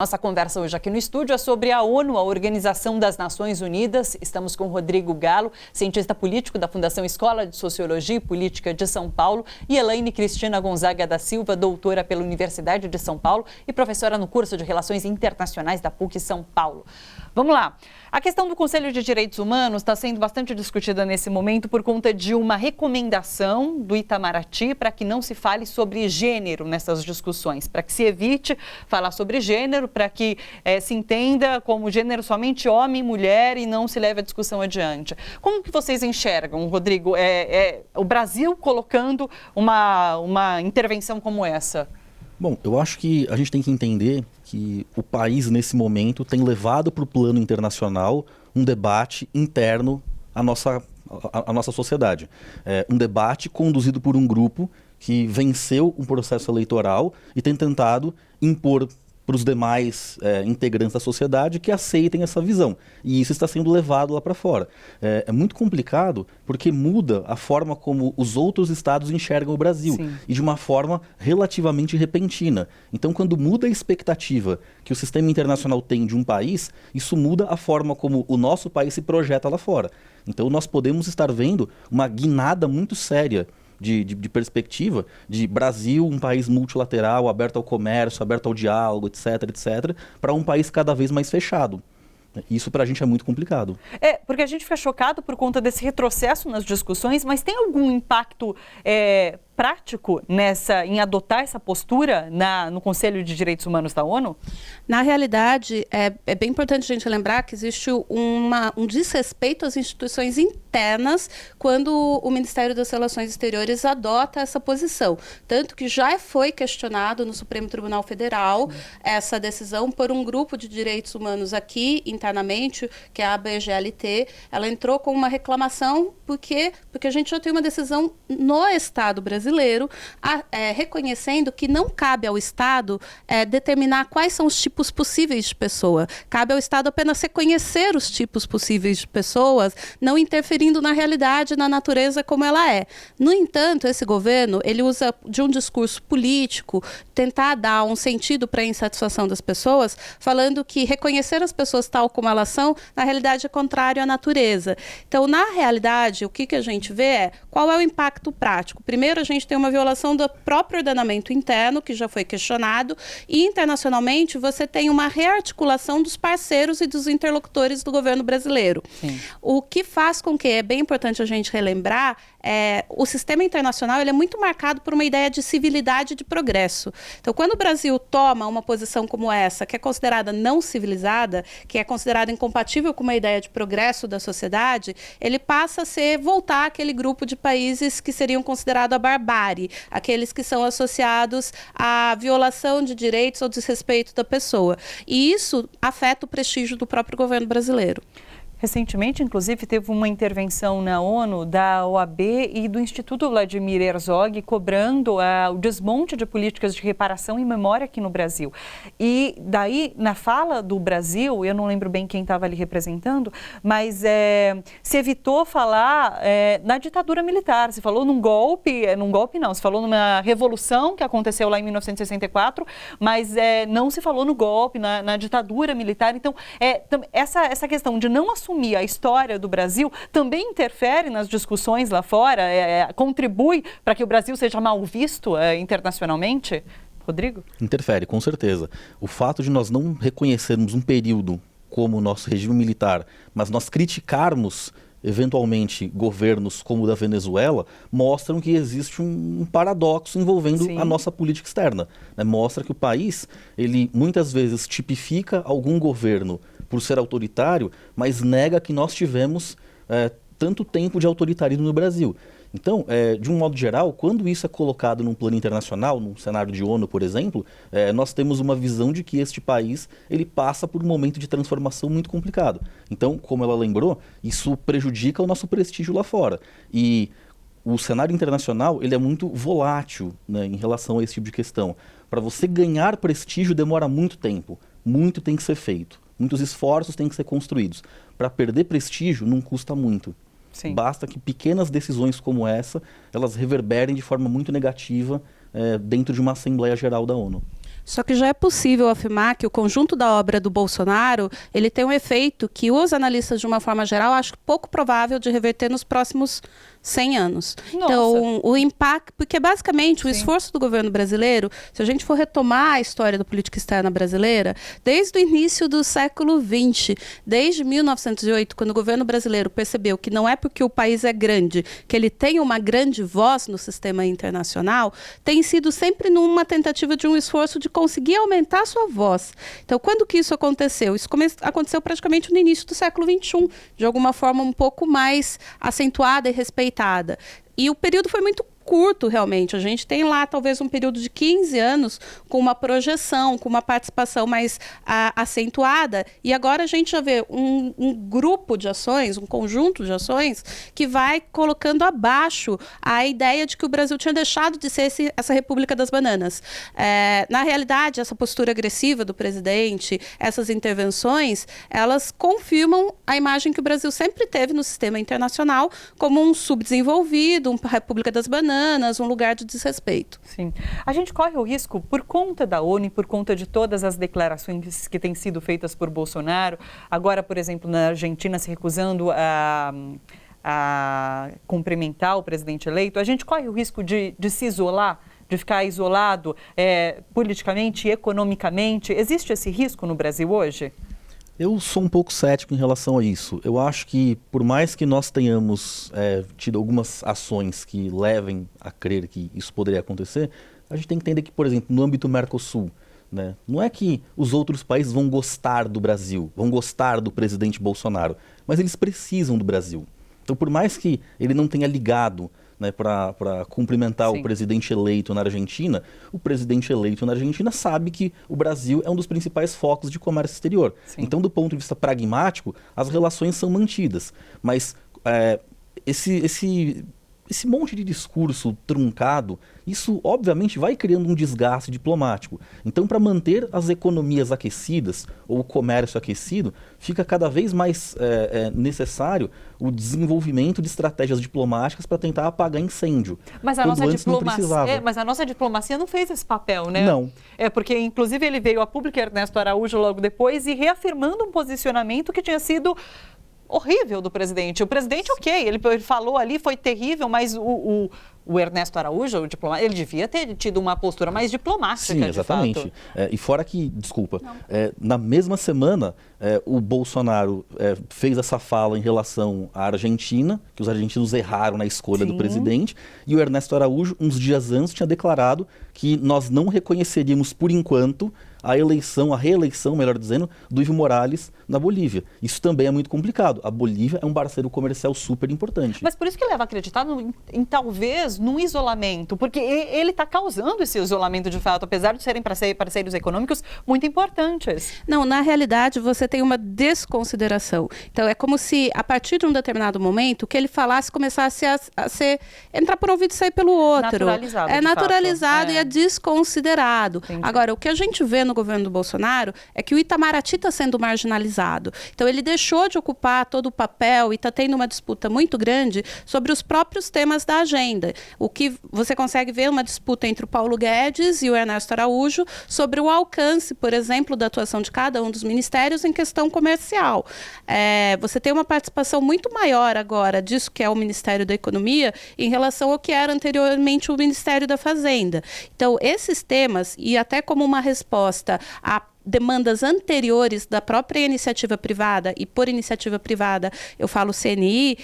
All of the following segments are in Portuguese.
Nossa conversa hoje aqui no estúdio é sobre a ONU, a Organização das Nações Unidas. Estamos com Rodrigo Galo, cientista político da Fundação Escola de Sociologia e Política de São Paulo, e Elaine Cristina Gonzaga da Silva, doutora pela Universidade de São Paulo e professora no curso de Relações Internacionais da PUC São Paulo. Vamos lá. A questão do Conselho de Direitos Humanos está sendo bastante discutida nesse momento por conta de uma recomendação do Itamaraty para que não se fale sobre gênero nessas discussões, para que se evite falar sobre gênero, para que se entenda como gênero somente homem e mulher e não se leve a discussão adiante. Como que vocês enxergam, Rodrigo, o Brasil colocando uma intervenção como essa? Bom, eu acho que a gente tem que entender que o país, nesse momento, tem levado para o plano internacional um debate interno à nossa sociedade. Um debate conduzido por um grupo que venceu um processo eleitoral e tem tentado impor para os demais integrantes da sociedade que aceitem essa visão. E isso está sendo levado lá para fora. É muito complicado porque muda a forma como os outros estados enxergam o Brasil. Sim. E de uma forma relativamente repentina. Então, quando muda a expectativa que o sistema internacional tem de um país, isso muda a forma como o nosso país se projeta lá fora. Então, nós podemos estar vendo uma guinada muito séria de perspectiva de Brasil, um país multilateral, aberto ao comércio, aberto ao diálogo, etc., para um país cada vez mais fechado. Isso para a gente é muito complicado. Porque a gente fica chocado por conta desse retrocesso nas discussões, mas tem algum impacto prático em adotar essa postura no Conselho de Direitos Humanos da ONU? Na realidade, é bem importante a gente lembrar que existe um desrespeito às instituições internas quando o Ministério das Relações Exteriores adota essa posição. Tanto que já foi questionado no Supremo Tribunal Federal essa decisão por um grupo de direitos humanos aqui internamente, que é a ABGLT. Ela entrou com uma reclamação porque a gente já tem uma decisão no Estado brasileiro reconhecendo que não cabe ao Estado determinar quais são os tipos possíveis de pessoa. Cabe ao Estado apenas reconhecer os tipos possíveis de pessoas, não interferindo na realidade, na natureza como ela é. No entanto, esse governo, ele usa de um discurso político, tentar dar um sentido para a insatisfação das pessoas, falando que reconhecer as pessoas tal como elas são, na realidade é contrário à natureza. Então, na realidade, o que a gente vê qual é o impacto prático. Primeiro, a gente tem uma violação do próprio ordenamento interno, que já foi questionado, e internacionalmente você tem uma rearticulação dos parceiros e dos interlocutores do governo brasileiro. Sim. O que faz com que, é bem importante a gente relembrar, o sistema internacional ele é muito marcado por uma ideia de civilidade e de progresso. Então, quando o Brasil toma uma posição como essa, que é considerada não civilizada, que é considerada incompatível com uma ideia de progresso da sociedade, ele passa a voltar àquele grupo de países que seriam considerados a barbárie, aqueles que são associados à violação de direitos ou desrespeito da pessoa. E isso afeta o prestígio do próprio governo brasileiro. Recentemente, inclusive, teve uma intervenção na ONU da OAB e do Instituto Vladimir Herzog cobrando o desmonte de políticas de reparação e memória aqui no Brasil. E daí, na fala do Brasil, eu não lembro bem quem estava ali representando, mas se evitou falar na ditadura militar. Se falou num golpe não, se falou numa revolução que aconteceu lá em 1964, mas não se falou no golpe, na ditadura militar. Então, essa questão de não assumir a história do Brasil também interfere nas discussões lá fora, contribui para que o Brasil seja mal visto internacionalmente? Rodrigo? Interfere, com certeza. O fato de nós não reconhecermos um período como o nosso regime militar, mas nós criticarmos eventualmente governos como o da Venezuela, mostram que existe um paradoxo envolvendo Sim. a nossa política externa. Mostra que o país, ele muitas vezes tipifica algum governo por ser autoritário, mas nega que nós tivemos tanto tempo de autoritarismo no Brasil. Então, de um modo geral, quando isso é colocado num plano internacional, num cenário de ONU, por exemplo, nós temos uma visão de que este país ele passa por um momento de transformação muito complicado. Então, como ela lembrou, isso prejudica o nosso prestígio lá fora. E o cenário internacional ele é muito volátil, né, em relação a esse tipo de questão. Para você ganhar prestígio demora muito tempo, muito tem que ser feito. Muitos esforços têm que ser construídos. Para perder prestígio não custa muito. Sim. Basta que pequenas decisões como essa, elas reverberem de forma muito negativa dentro de uma Assembleia Geral da ONU. Só que já é possível afirmar que o conjunto da obra do Bolsonaro, ele tem um efeito que os analistas, de uma forma geral, acham pouco provável de reverter nos próximos 100 anos. Nossa. Então, o impacto, porque basicamente o esforço do governo brasileiro, se a gente for retomar a história da política externa brasileira, desde o início do século XX, desde 1908, quando o governo brasileiro percebeu que não é porque o país é grande, que ele tem uma grande voz no sistema internacional, tem sido sempre numa tentativa de um esforço de conseguir aumentar a sua voz. Então, quando que isso aconteceu? Isso aconteceu praticamente no início do século XXI, de alguma forma um pouco mais acentuada e respeitada. E o período foi muito curto, realmente. A gente tem lá, talvez, um período de 15 anos com uma projeção, com uma participação mais acentuada. E agora a gente já vê um grupo de ações, um conjunto de ações, que vai colocando abaixo a ideia de que o Brasil tinha deixado de ser essa República das Bananas. Na realidade, essa postura agressiva do presidente, essas intervenções, elas confirmam a imagem que o Brasil sempre teve no sistema internacional como um subdesenvolvido, uma República das Bananas, um lugar de desrespeito. Sim. A gente corre o risco, por conta da ONU e por conta de todas as declarações que têm sido feitas por Bolsonaro, agora, por exemplo, na Argentina se recusando a cumprimentar o presidente eleito, a gente corre o risco de se isolar, de ficar isolado politicamente e economicamente. Existe esse risco no Brasil hoje? Eu sou um pouco cético em relação a isso. Eu acho que, por mais que nós tenhamos tido algumas ações que levem a crer que isso poderia acontecer, a gente tem que entender que, por exemplo, no âmbito Mercosul, né, não é que os outros países vão gostar do Brasil, vão gostar do presidente Bolsonaro, mas eles precisam do Brasil. Então, por mais que ele não tenha ligado, né, para cumprimentar Sim. o presidente eleito na Argentina, o presidente eleito na Argentina sabe que o Brasil é um dos principais focos de comércio exterior. Sim. Então, do ponto de vista pragmático, as relações são mantidas. Mas esse monte de discurso truncado, isso obviamente vai criando um desgaste diplomático. Então, para manter as economias aquecidas, ou o comércio aquecido, fica cada vez mais necessário o desenvolvimento de estratégias diplomáticas para tentar apagar incêndio. Mas a nossa diplomacia não fez esse papel, né? Não. Porque, inclusive, ele veio a público, Ernesto Araújo, logo depois, e reafirmando um posicionamento que tinha sido horrível do presidente. O presidente, ele falou ali, foi terrível, mas o Ernesto Araújo, o diplomata, ele devia ter tido uma postura mais diplomática. Sim, exatamente. De fato. E fora que, desculpa, na mesma semana, o Bolsonaro fez essa fala em relação à Argentina, que os argentinos erraram na escolha Sim. do presidente, e o Ernesto Araújo, uns dias antes, tinha declarado que nós não reconheceríamos, por enquanto, a reeleição, melhor dizendo, do Evo Morales na Bolívia. Isso também é muito complicado. A Bolívia é um parceiro comercial super importante. Mas por isso que leva a acreditar em talvez num isolamento, porque ele está causando esse isolamento de fato, apesar de serem parceiros econômicos muito importantes. Não, na realidade você tem uma desconsideração. Então é como se a partir de um determinado momento o que ele falasse começasse a entrar por um ouvido e sair pelo outro. Naturalizado. É naturalizado e é desconsiderado. Entendi. Agora, o que a gente vê no governo do Bolsonaro é que o Itamaraty está sendo marginalizado. Então ele deixou de ocupar todo o papel e está tendo uma disputa muito grande sobre os próprios temas da agenda. O que você consegue ver uma disputa entre o Paulo Guedes e o Ernesto Araújo sobre o alcance, por exemplo, da atuação de cada um dos ministérios em questão comercial. Você tem uma participação muito maior agora disso que é o Ministério da Economia em relação ao que era anteriormente o Ministério da Fazenda. Então, esses temas, e até como uma resposta a demandas anteriores da própria iniciativa privada, e por iniciativa privada eu falo CNI,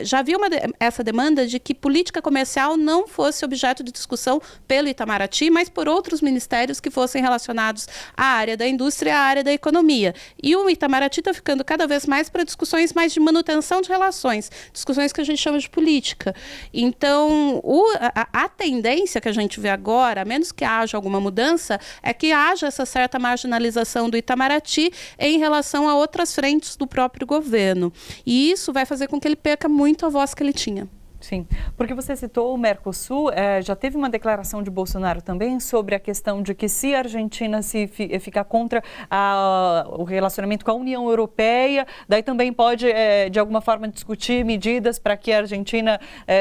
já havia essa demanda de que política comercial não fosse objeto de discussão pelo Itamaraty, mas por outros ministérios que fossem relacionados à área da indústria e à área da economia. E o Itamaraty está ficando cada vez mais para discussões mais de manutenção de relações, discussões que a gente chama de política. Então, a tendência que a gente vê agora, a menos que haja alguma mudança, é que haja essa certa marginalização do Itamaraty em relação a outras frentes do próprio governo. E isso vai fazer com que ele perca muito a voz que ele tinha. Sim, porque você citou o Mercosul, já teve uma declaração de Bolsonaro também sobre a questão de que se a Argentina ficar contra o relacionamento com a União Europeia, daí também pode, de alguma forma, discutir medidas para que a Argentina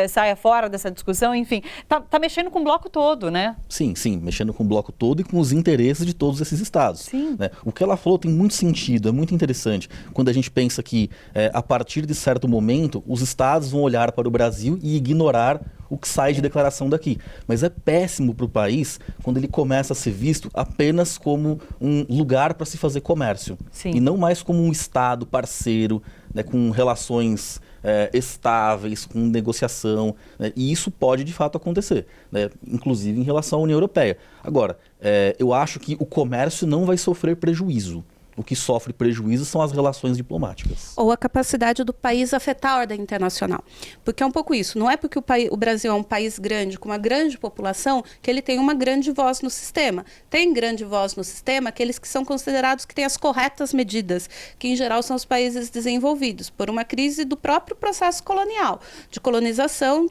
saia fora dessa discussão, enfim. Tá mexendo com o bloco todo, né? Sim, mexendo com o bloco todo e com os interesses de todos esses estados. Sim. Né? O que ela falou tem muito sentido, é muito interessante, quando a gente pensa que, a partir de certo momento, os estados vão olhar para o Brasil e ignorar o que sai de declaração daqui. Mas é péssimo para o país quando ele começa a ser visto apenas como um lugar para se fazer comércio. Sim. E não mais como um estado parceiro, né, com relações estáveis, com negociação. Né, e isso pode de fato acontecer, né, inclusive em relação à União Europeia. Agora, eu acho que o comércio não vai sofrer prejuízo. O que sofre prejuízo são as relações diplomáticas. Ou a capacidade do país afetar a ordem internacional. Porque é um pouco isso. Não é porque o Brasil é um país grande, com uma grande população, que ele tem uma grande voz no sistema. Tem grande voz no sistema aqueles que são considerados que têm as corretas medidas, que em geral são os países desenvolvidos, por uma crise do próprio processo colonial, de colonização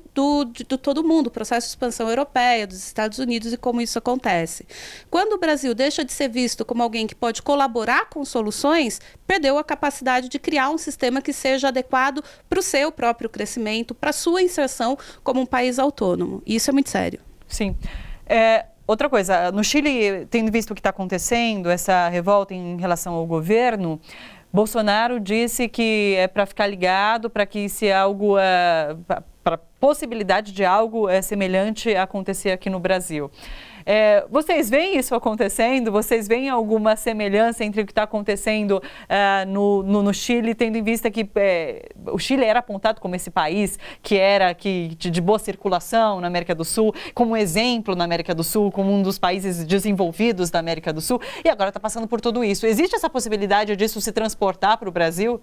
de todo mundo, processo de expansão europeia, dos Estados Unidos e como isso acontece. Quando o Brasil deixa de ser visto como alguém que pode colaborar com soluções, perdeu a capacidade de criar um sistema que seja adequado para o seu próprio crescimento, para a sua inserção como um país autônomo. E isso é muito sério. Sim. Outra coisa, no Chile, tendo visto o que está acontecendo, essa revolta em relação ao governo, Bolsonaro disse que é para ficar ligado, para que se algo, para possibilidade de algo semelhante acontecer aqui no Brasil. Vocês veem isso acontecendo? Vocês veem alguma semelhança entre o que está acontecendo no Chile, tendo em vista que o Chile era apontado como esse país de boa circulação na América do Sul, como um exemplo na América do Sul, como um dos países desenvolvidos da América do Sul, e agora está passando por tudo isso. Existe essa possibilidade disso se transportar para o Brasil?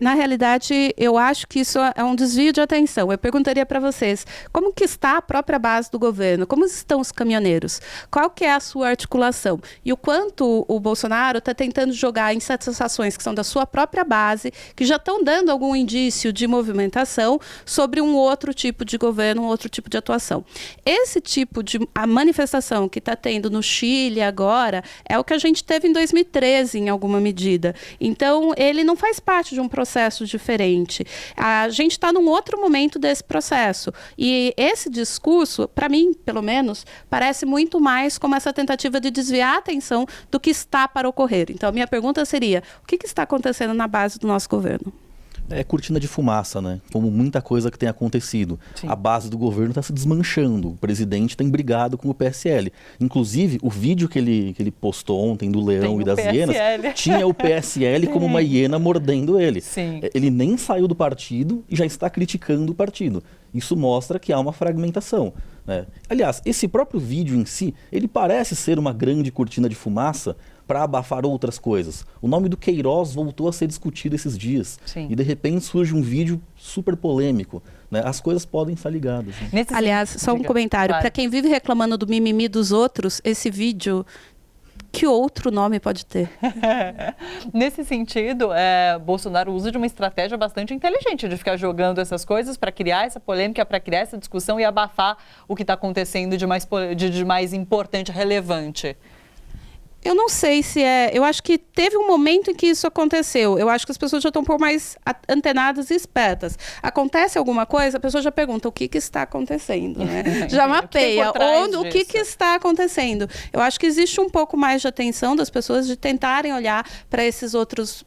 Na realidade, eu acho que isso é um desvio de atenção. Eu perguntaria para vocês, como que está a própria base do governo? Como estão os caminhoneiros? Qual que é a sua articulação? E o quanto o Bolsonaro está tentando jogar insatisfações que são da sua própria base, que já estão dando algum indício de movimentação sobre um outro tipo de governo, um outro tipo de atuação. Esse tipo de manifestação que está tendo no Chile agora é o que a gente teve em 2013, em alguma medida. Então, ele não faz parte de um processo diferente. A gente está num outro momento desse processo. E esse discurso, para mim, pelo menos, parece muito mais como essa tentativa de desviar a atenção do que está para ocorrer. Então, a minha pergunta seria, o que está acontecendo na base do nosso governo? É cortina de fumaça, né? Como muita coisa que tem acontecido. Sim. A base do governo está se desmanchando. O presidente tem brigado com o PSL. Inclusive, o vídeo que ele postou ontem do leão e das hienas tinha o PSL como uma hiena mordendo ele. Sim. Ele nem saiu do partido e já está criticando o partido. Isso mostra que há uma fragmentação. Né? Aliás, esse próprio vídeo em si, ele parece ser uma grande cortina de fumaça para abafar outras coisas. O nome do Queiroz voltou a ser discutido esses dias. Sim. E de repente surge um vídeo super polêmico. Né? As coisas podem estar ligadas. Né? Aliás, só um comentário. Para quem vive reclamando do mimimi dos outros, esse vídeo, que outro nome pode ter? Nesse sentido, Bolsonaro usa de uma estratégia bastante inteligente de ficar jogando essas coisas para criar essa polêmica, para criar essa discussão e abafar o que está acontecendo de mais importante, relevante. Eu não sei se eu acho que teve um momento em que isso aconteceu. Eu acho que as pessoas já estão um pouco mais antenadas e espertas. Acontece alguma coisa, a pessoa já pergunta o que está acontecendo, né? Já mapeia o que está acontecendo. Eu acho que existe um pouco mais de atenção das pessoas de tentarem olhar para esses outros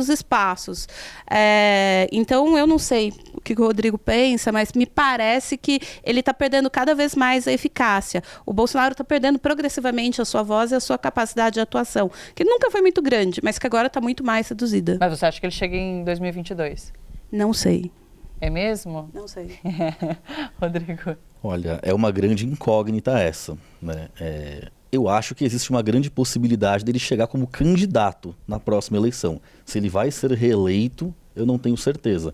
espaços. Então, eu não sei o que o Rodrigo pensa, mas me parece que ele está perdendo cada vez mais a eficácia. O Bolsonaro está perdendo progressivamente a sua voz e a sua capacidade de atuação, que nunca foi muito grande, mas que agora está muito mais reduzida. Mas você acha que ele chega em 2022? Não sei. É mesmo? Não sei. Rodrigo? Olha, é uma grande incógnita essa, né? Eu acho que existe uma grande possibilidade dele chegar como candidato na próxima eleição. Se ele vai ser reeleito, eu não tenho certeza.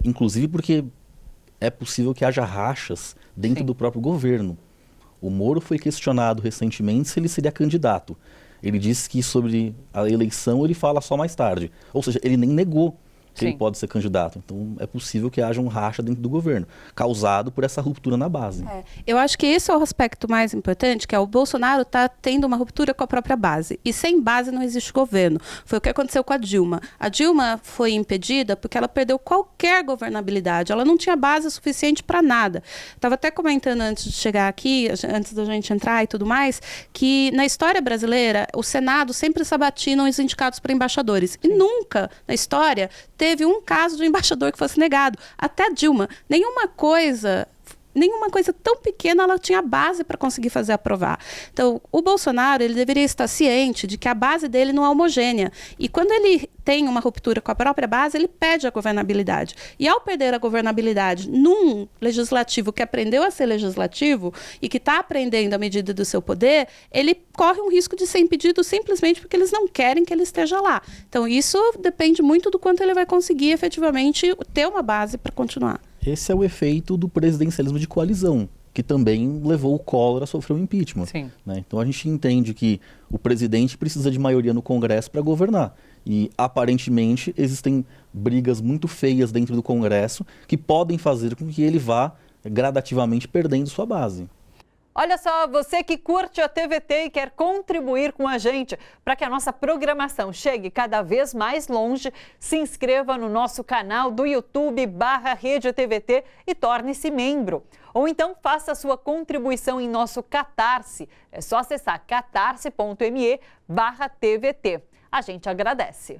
Inclusive porque é possível que haja rachas dentro do próprio governo. O Moro foi questionado recentemente se ele seria candidato. Ele disse que sobre a eleição ele fala só mais tarde. Ou seja, ele nem negou que ele pode ser candidato. Então, é possível que haja um racha dentro do governo, causado por essa ruptura na base. Eu acho que esse é o aspecto mais importante, que é o Bolsonaro está tendo uma ruptura com a própria base. E sem base não existe governo. Foi o que aconteceu com a Dilma. A Dilma foi impedida porque ela perdeu qualquer governabilidade. Ela não tinha base suficiente para nada. Estava até comentando antes de chegar aqui, antes da gente entrar e tudo mais, que na história brasileira, o Senado sempre sabatina os indicados para embaixadores. E nunca, na história, teve um caso de embaixador que fosse negado. Até a Dilma. Nenhuma coisa tão pequena ela tinha base para conseguir fazer aprovar. Então, o Bolsonaro, ele deveria estar ciente de que a base dele não é homogênea. E quando ele tem uma ruptura com a própria base, ele perde a governabilidade. E ao perder a governabilidade num legislativo que aprendeu a ser legislativo e que está aprendendo à medida do seu poder, ele corre um risco de ser impedido simplesmente porque eles não querem que ele esteja lá. Então, isso depende muito do quanto ele vai conseguir efetivamente ter uma base para continuar. Esse é o efeito do presidencialismo de coalizão, que também levou o Collor a sofrer um impeachment. Né? Então a gente entende que o presidente precisa de maioria no Congresso para governar. E, aparentemente, existem brigas muito feias dentro do Congresso que podem fazer com que ele vá gradativamente perdendo sua base. Olha só, você que curte a TVT e quer contribuir com a gente para que a nossa programação chegue cada vez mais longe, se inscreva no nosso canal do YouTube/Rede TVT e torne-se membro. Ou então faça a sua contribuição em nosso Catarse. É só acessar catarse.me/TVT. A gente agradece.